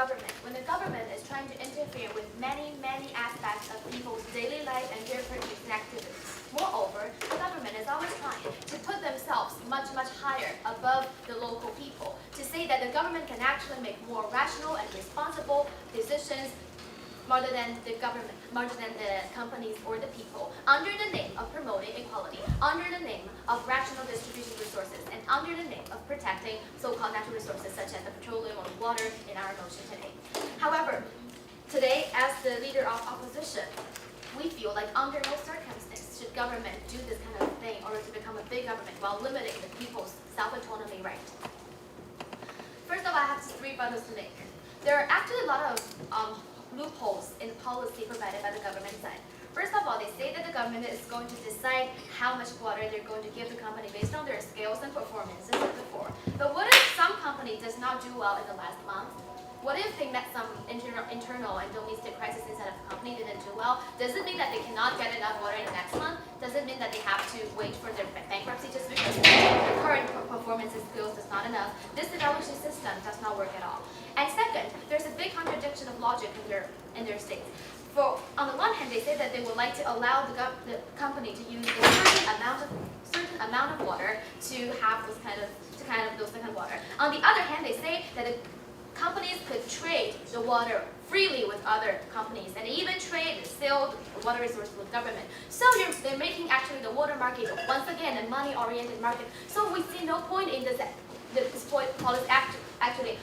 government. When the government is trying to interfere with many aspects of people's daily life and their producing activities. Moreover, the government is always trying to put themselves much higher above the local people, to say that the government can actually make more rational and responsible decisions rather than the government, rather than the companies or the people, under the name of promoting equality, under the name of rational distribution of resources, and under the name of protecting so-called natural resources such as the petroleum or water in our motion today. However, today, as the leader of opposition, we feel like under no circumstance should government do this kind of thing or to become a big government while limiting the people's self-autonomy right. First of all, I have three points to make. There are actually a lot of loopholes in policy provided by the government side. First of all, they say that the government is going to decide how much water they're going to give the company based on their skills and performances as before. But what if some company does not do well in the last month? What if they met some internal and domestic crisis inside of the company, didn't do well? Does it mean that they cannot get enough water in the next month? Does it mean that they have to wait for their bankruptcy just because their current performance and skills is not enough? This evaluation system does not work at all. And second, there's a big contradiction of logic in their states. For on the one hand, they say that they would like to allow the company to use a certain amount of water to have those kind of water. On the other hand, they say that the companies could trade the water freely with other companies and even trade and sell the water resources with government. So they're making actually the water market once again a money-oriented market. So we see no point in this policy actually.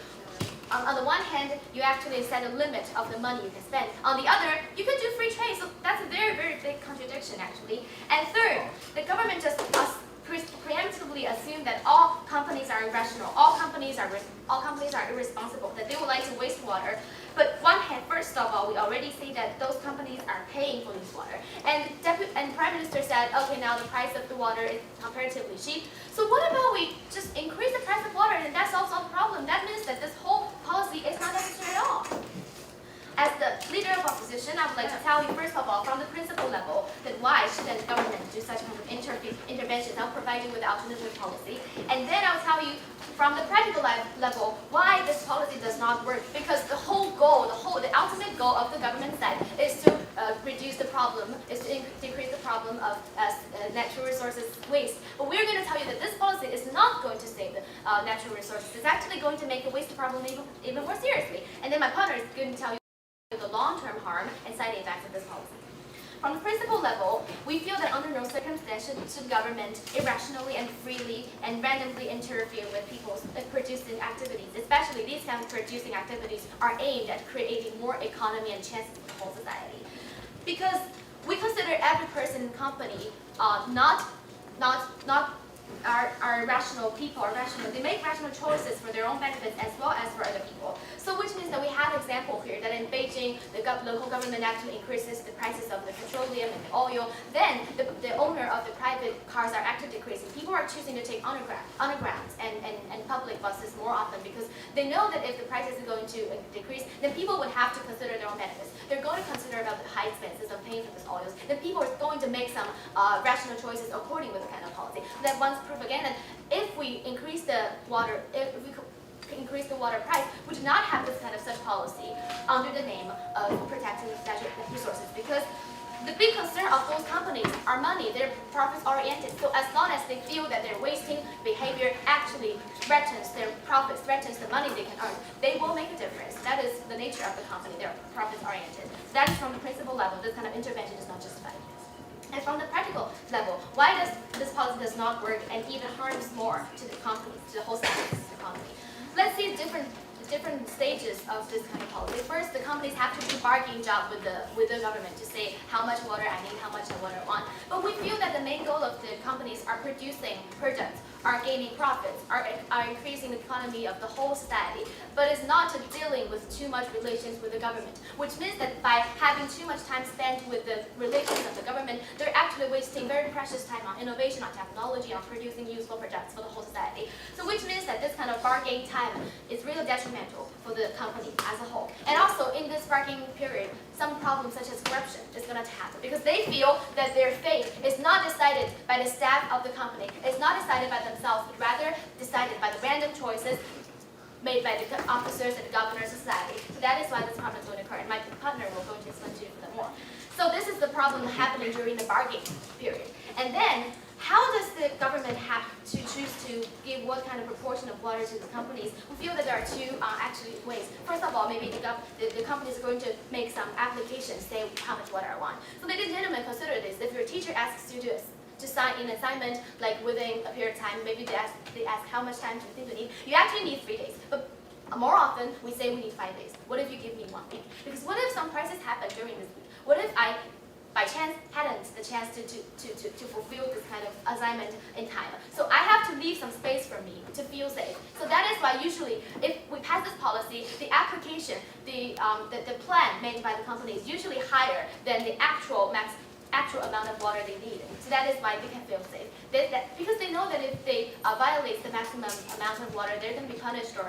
On the one hand, you actually set a limit of the money you can spend. On the other, you can do free trade. So that's a very big contradiction actually. And third, the government just preemptively assume that all companies are irrational, all companies are irresponsible, that they would like to waste water. But first of all, we already see that those companies are paying for this water. And Prime Minister said, okay, now the price of the water is comparatively cheap. So what about we just increase the price of water and that solves all the problem? That means that this whole policy is not necessary at all. As the leader of opposition, I would like to tell you, first of all, from the principle level, that why shouldn't the government do such kind of intervention, now providing with alternative policy. And then I'll tell you, from the practical level, why this policy does not work. Because the whole goal, the ultimate goal of the government side is to reduce the problem, is to decrease the problem of natural resources waste. But we're going to tell you that this policy is not going to save the natural resources. It's actually going to make the waste problem even more seriously. And then my partner is going to tell you the long-term harm and side effects of this policy. From the principle level, we feel that under no circumstances should government irrationally and freely and randomly interfere with people's producing activities. Especially these kind of producing activities are aimed at creating more economy and chances for the whole society. Because we consider every person in the company are rational people, are rational. They make rational choices for their own benefits as well as for other people. So which means that we have an example here that in Beijing, the local government actually increases the prices of the petroleum and the oil. Then the owner of the private cars are actually decreasing. People are choosing to take undergrounds and public buses more often because they know that if the prices are going to decrease, then people would have to consider their own benefits. They're going to consider about the high expenses of paying for these oils. Then people are going to make some rational choices according with the kind of policy. That once proof again that if we increase the water, price, we do not have this kind of such policy under the name of protecting natural resources, because the big concern of those companies are money. They're profits oriented. So as long as they feel that their wasting behavior actually threatens their profits, threatens the money they can earn, they will make a difference. That is the nature of the company. They're profits oriented. So that is from the principle level. This kind of intervention is not justified. And from the practical level, why does this policy does not work and even harms more to the companies, to the whole economy? Let's see different stages of this kind of policy. First, the companies have to do bargaining job with the government to say how much water I need, how much water I want. But we feel that the main goal of the companies are producing products, are gaining profits, are increasing the economy of the whole society, but it's not dealing with too much relations with the government, which means that by having too much time spent with the relations of the government, they're actually wasting very precious time on innovation, on technology, on producing useful products for the whole society. So which means that this kind of bargaining time is really detrimental for the company as a whole. And also in this bargaining period, some problems such as corruption is going to happen because they feel that their fate is not decided by the staff of the company. It's not decided by themselves, but rather decided by the random choices made by the officers and the governors of society. So that is why this problem is going to occur, and my partner will go into explain to you more. So this is the problem happening during the bargaining period. And then, how does the government have to choose to give what kind of proportion of water to the companies? We feel that there are two actually ways. First of all, maybe the companies are going to make some applications, say how much water I want. So ladies and gentlemen, consider this. If your teacher asks you to sign an assignment like within a period of time, maybe they ask how much time do you think you need? You actually need 3 days. But more often, we say we need 5 days. What if you give me 1 week? Because what if some crisis happen during this week? What if I, by chance, hadn't the chance to fulfill this kind of assignment in time? So I have to leave some space for me to feel safe. So that is why usually, if we pass this policy, the application, the plan made by the company is usually higher than the actual amount of water they need. So that is why they can feel safe. Because they know that if they violate the maximum amount of water, they're going to be punished or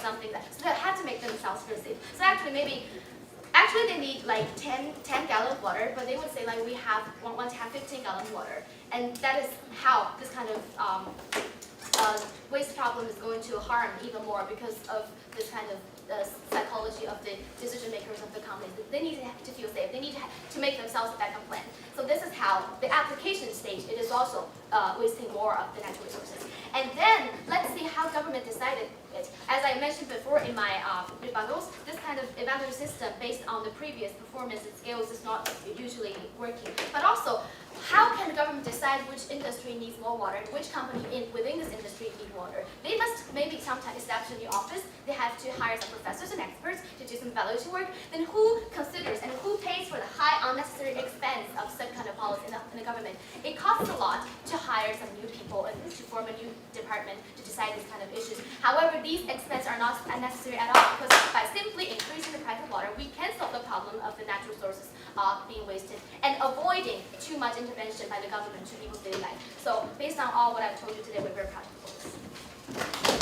something. So they have to make themselves feel safe. So actually they need like 10 gallons of water, but they would say like we want to have 15 gallons of water. And that is how this kind of waste problem is going to harm even more because of this kind of psychology of the decision makers of the companies. They need to feel safe. They need to make themselves a backup plan. So this is how the application stage, it is also wasting more of the natural resources. And then let's see how government decided it. As I mentioned before in my rebuttals, this kind of evaluation system based on the previous performance and scales is not usually working. But also, how can the government decide which industry needs more water and which company within this industry need water? They must maybe sometimes establish a new office. They have to hire some professors and experts to do some evaluation work. Then who considers and who pays for the high unnecessary expense of such kind of policy in the government? It costs a lot to hire some new people and to form a new department to decide these kind of issues. However, these expenses are not unnecessary at all because by simply increasing the price of water, we can solve the problem of the natural resources being wasted and avoiding too much intervention by the government to people's daily life. So based on all what I've told you today, we're very proud of this.